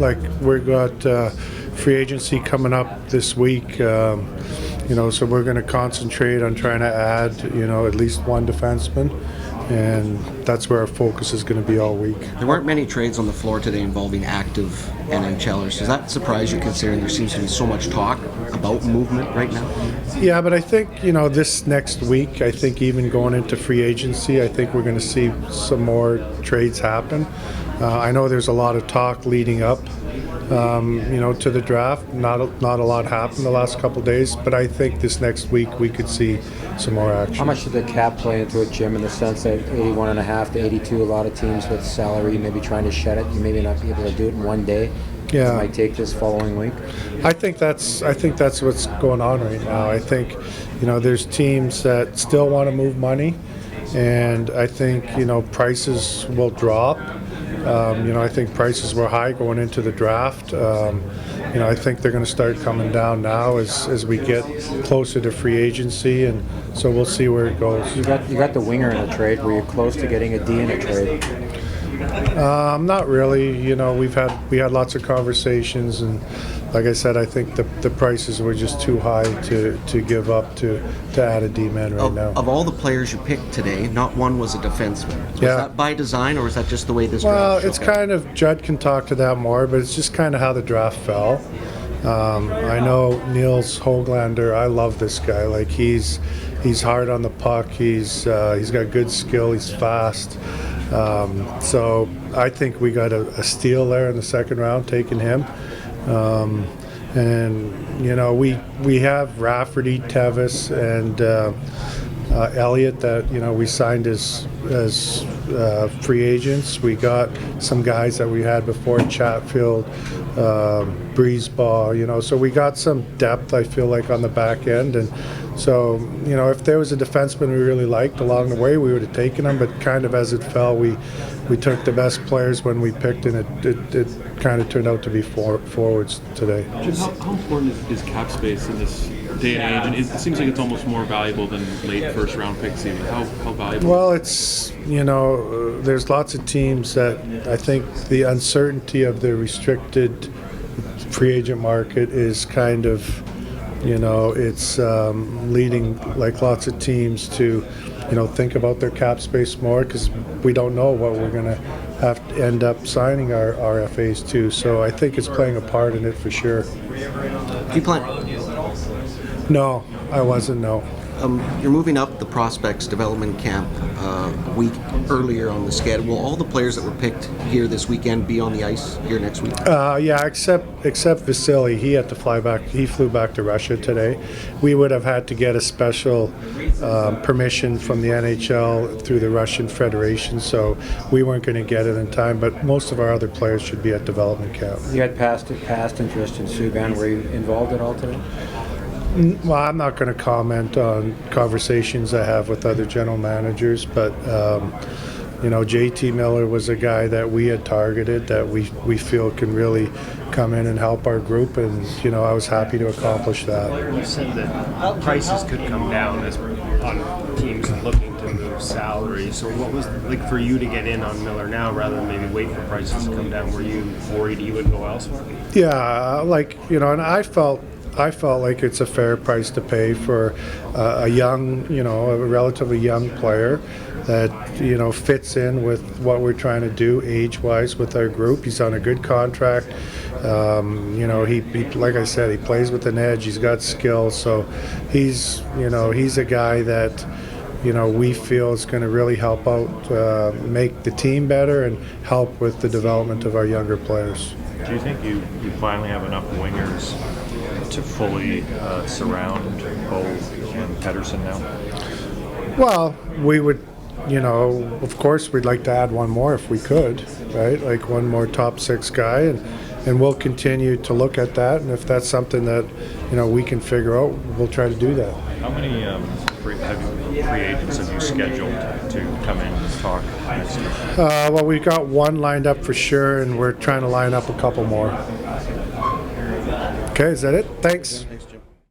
like we've got free agency coming up this week. So we're going to concentrate on trying to add, at least one defenseman, and that's where our focus is going to be all week. There weren't many trades on the floor today involving active NHLers. Does that surprise you, considering there seems to be so much talk about movement right now? Yeah, but I think, this next week, I think even going into free agency, I think we're going to see some more trades happen. I know there's a lot of talk leading up to the draft. Not a lot happened the last couple of days, but I think this next week we could see some more action. How much did the cap play into it, Jim, in the sense that 81.5 to 82, a lot of teams with salary maybe trying to shed it, you maybe not be able to do it in one day? Yeah, it might take this following week. I think that's what's going on right now. I think there's teams that still want to move money, and I think prices will drop. I think prices were high going into the draft. I think they're going to start coming down now as we get closer to free agency, and so we'll see where it goes. You got the winger in a trade. Were you close to getting a D in a trade? Not really. We had lots of conversations, and like I said, I think the prices were just too high to give up to add a D-man right now. Of all the players you picked today, not one was a defenseman. Was that by design, or is that just the way this draft Well, it's kind of, Judd can talk to that more, but it's just kind of how the draft fell. I know Niels Höglander, I love this guy. Like, he's hard on the puck, he's got good skill, he's fast. So I think we got a steal there in the second round, taking him. We have Rafferty, Tevis, and Elliott that we signed as free agents. We got some guys that we had before, Chatfield, Breezebaugh. So we got some depth, I feel like, on the back end, and so if there was a defenseman we really liked along the way, we would have taken him. But kind of as it fell, we took the best players when we picked, and it kind of turned out to be forwards today. How important is cap space in this day and age? And it seems like it's almost more valuable than late first round picks even. How valuable? Well, it's there's lots of teams that I think the uncertainty of the restricted free agent market is kind of it's leading like lots of teams to think about their cap space more, because we don't know what we're going to have to end up signing our RFAs to. So I think it's playing a part in it for sure. You plan? No, I wasn't. No. You're moving up the prospects development camp a week earlier on the schedule. Will all the players that were picked here this weekend be on the ice here next week? Yeah, except Vasily. He had to fly back. He flew back to Russia today. We would have had to get a special permission from the NHL through the Russian Federation, so we weren't going to get it in time. But most of our other players should be at development camp. You had past interest in Subban. Were you involved at all today? Well, I'm not going to comment on conversations I have with other general managers, but JT Miller was a guy that we had targeted that we feel can really come in and help our group, and I was happy to accomplish that. You said that prices could come down on teams looking to move salary. So what was like for you to get in on Miller now rather than maybe wait for prices to come down? Were you worried you would go elsewhere? Yeah, and I felt like it's a fair price to pay for a young, a relatively young player that, fits in with what we're trying to do age-wise with our group. He's on a good contract. He like I said, he plays with an edge. He's got skill. So he's a guy that, we feel is going to really help out, make the team better and help with the development of our younger players. Do you think you finally have enough wingers to fully surround Bo and Pettersson now? Well, we would, of course we'd like to add one more if we could, right? Like one more top six guy, and we'll continue to look at that, and if that's something that, we can figure out, we'll try to do that. How many free agents have you scheduled to come in and talk next year? Well, we've got one lined up for sure, and we're trying to line up a couple more. Okay, is that it? Thanks.